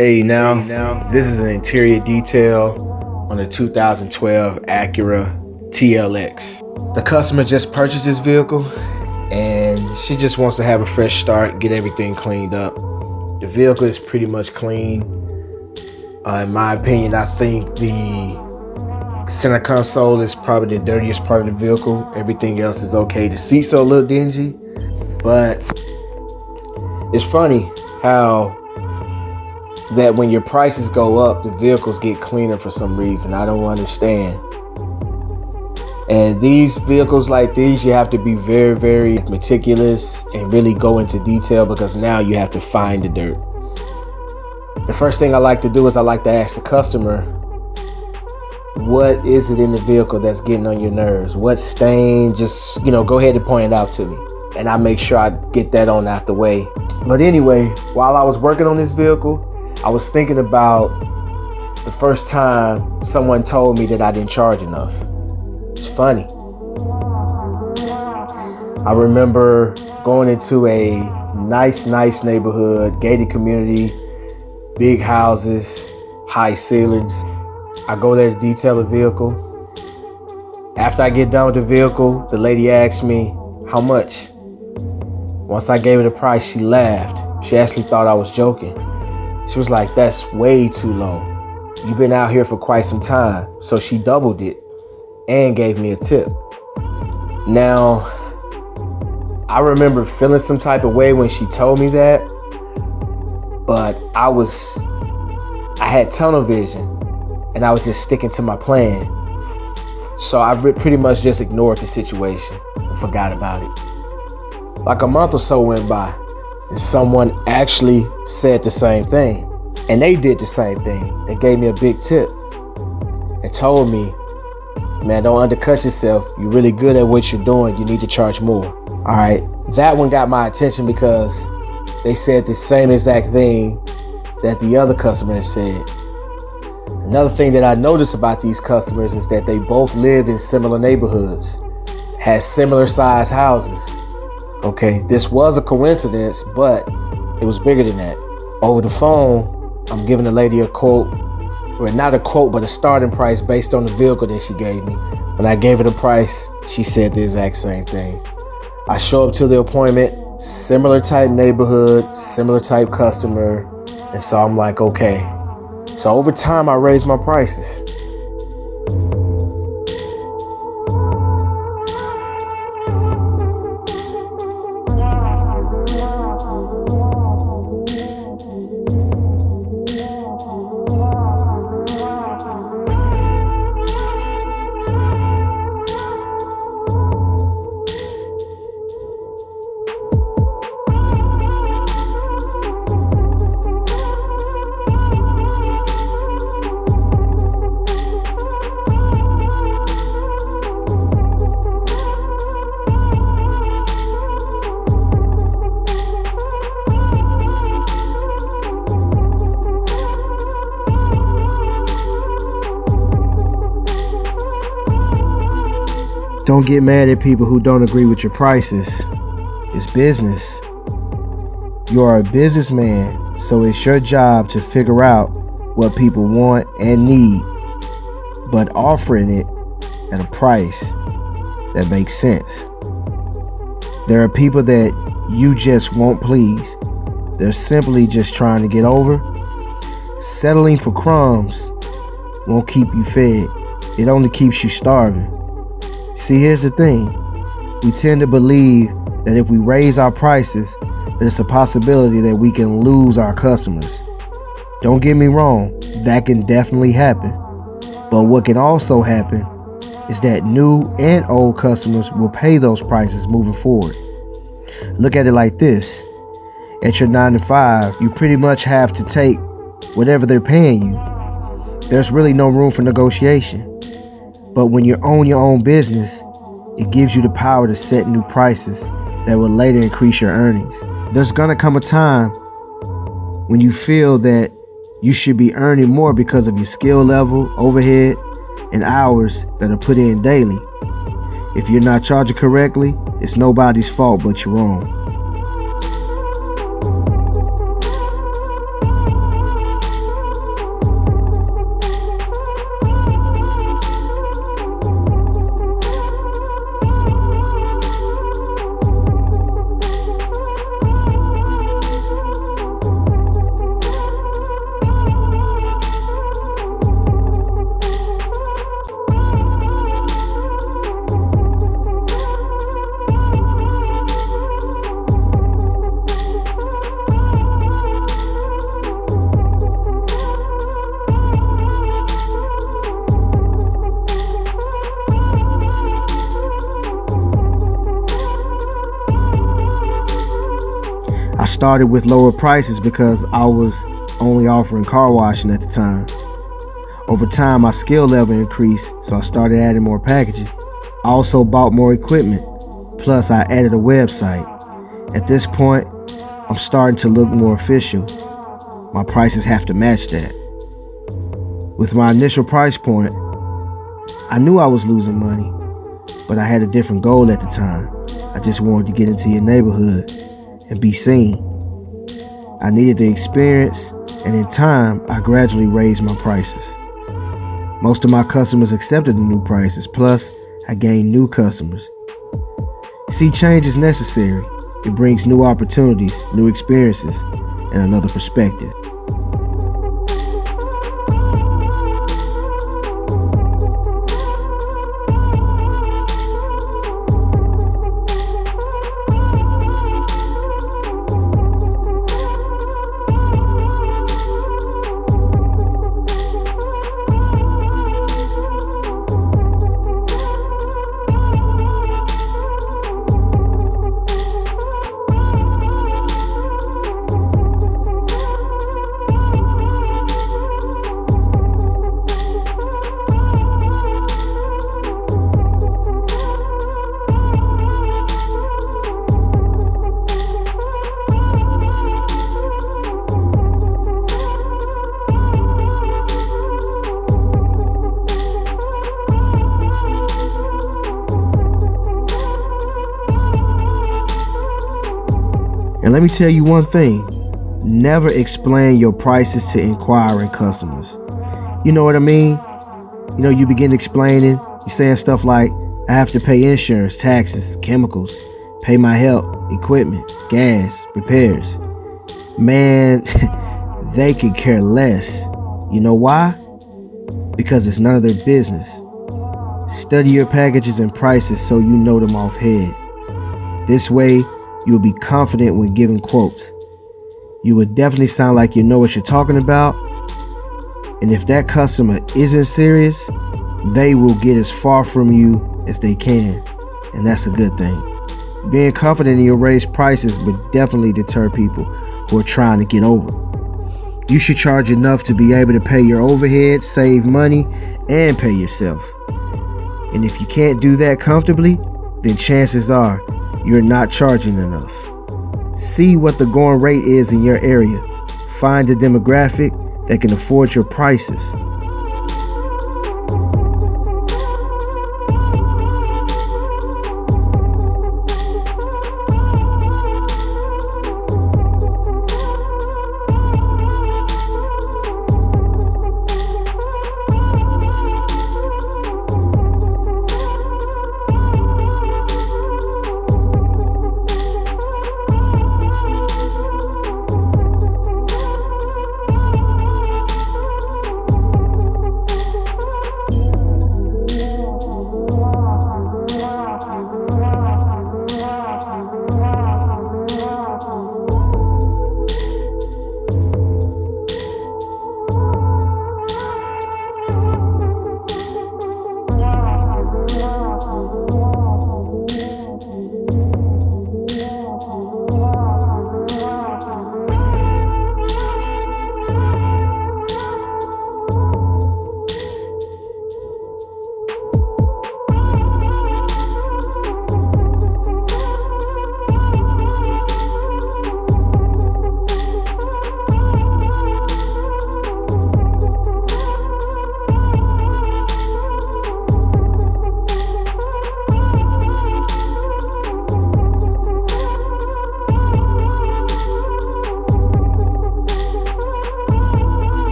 Hey now, this is an interior detail on a 2012 Acura TLX. The customer just purchased this vehicle and she just wants to have a fresh start, get everything cleaned up. The vehicle is pretty much clean. In my opinion, I think the center console is probably the dirtiest part of the vehicle. Everything else is okay. The seats are a little dingy, but it's funny how that when your prices go up, the vehicles get cleaner for some reason. I don't understand. And these vehicles like these, you have to be very, very meticulous and really go into detail, because now you have to find the dirt. The first thing I like to do is I like to ask the customer, what is it in the vehicle that's getting on your nerves? What stain? Just, go ahead and point it out to me. And I make sure I get that on out the way. But anyway, while I was working on this vehicle, I was thinking about the first time someone told me that I didn't charge enough. It's funny. I remember going into a nice neighborhood, gated community, big houses, high ceilings. I go there to detail the vehicle. After I get done with the vehicle, the lady asked me, how much? Once I gave her the price, she laughed. She actually thought I was joking. She was like, that's way too low. You've been out here for quite some time. So she doubled it and gave me a tip. Now, I remember feeling some type of way when she told me that, but I had tunnel vision and I was just sticking to my plan. So I pretty much just ignored the situation and forgot about it. Like a month or so went by, and someone actually said the same thing. And they did the same thing. They gave me a big tip and told me, man, don't undercut yourself. You're really good at what you're doing. You need to charge more. All right. That one got my attention because they said the same exact thing that the other customer said. Another thing that I noticed about these customers is that they both lived in similar neighborhoods, had similar sized houses. Okay, this was a coincidence, but it was bigger than that. Over the phone, I'm giving the lady a quote, or not a quote, but a starting price based on the vehicle that she gave me. When I gave her the price, she said the exact same thing. I show up to the appointment, similar type neighborhood, similar type customer, and so I'm like, okay. So over time, I raised my prices. Don't get mad at people who don't agree with your prices. It's business. You are a businessman, so it's your job to figure out what people want and need, but offering it at a price that makes sense. There are people that you just won't please. They're simply just trying to get over. Settling for crumbs won't keep you fed. It only keeps you starving. See, here's the thing. We tend to believe that if we raise our prices, there's a possibility that we can lose our customers. Don't get me wrong, that can definitely happen. But what can also happen is that new and old customers will pay those prices moving forward. Look at it like this. At your 9 to 5, you pretty much have to take whatever they're paying you. There's really no room for negotiation. But when you own your own business, it gives you the power to set new prices that will later increase your earnings. There's gonna come a time when you feel that you should be earning more because of your skill level, overhead, and hours that are put in daily. If you're not charging correctly, it's nobody's fault but your own. started with lower prices because I was only offering car washing at the time. Over time, my skill level increased, so I started adding more packages. I also bought more equipment, plus I added a website. At this point, I'm starting to look more official. My prices have to match that. With my initial price point, I knew I was losing money, but I had a different goal at the time. I just wanted to get into your neighborhood and be seen. I needed the experience, and in time, I gradually raised my prices. Most of my customers accepted the new prices, plus I gained new customers. See, change is necessary. It brings new opportunities, new experiences, and another perspective. And let me tell you one thing, never explain your prices to inquiring customers. You know what I mean? You begin explaining, you're saying stuff like, I have to pay insurance, taxes, chemicals, pay my help, equipment, gas, repairs. Man, they could care less. You know why? Because it's none of their business. Study your packages and prices so you know them off head. This way, you'll be confident when giving quotes. You will definitely sound like you know what you're talking about. And if that customer isn't serious, they will get as far from you as they can. And that's a good thing. Being confident in your raised prices would definitely deter people who are trying to get over. You should charge enough to be able to pay your overhead, save money, and pay yourself. And if you can't do that comfortably, then chances are you're not charging enough. See what the going rate is in your area. Find a demographic that can afford your prices.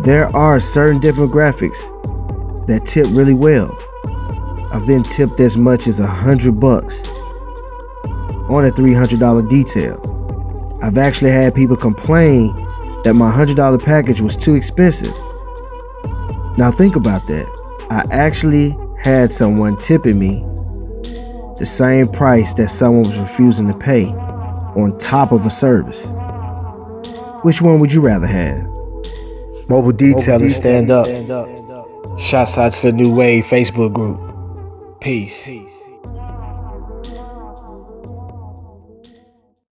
There are certain demographics that tip really well. I've been tipped as much as $100 on a $300 detail. I've actually had people complain that my $100 package was too expensive. Now think about that. I actually had someone tipping me the same price that someone was refusing to pay on top of a service. Which one would you rather have? Mobile Detailers, stand up. Shots out to the New Wave Facebook group. Peace.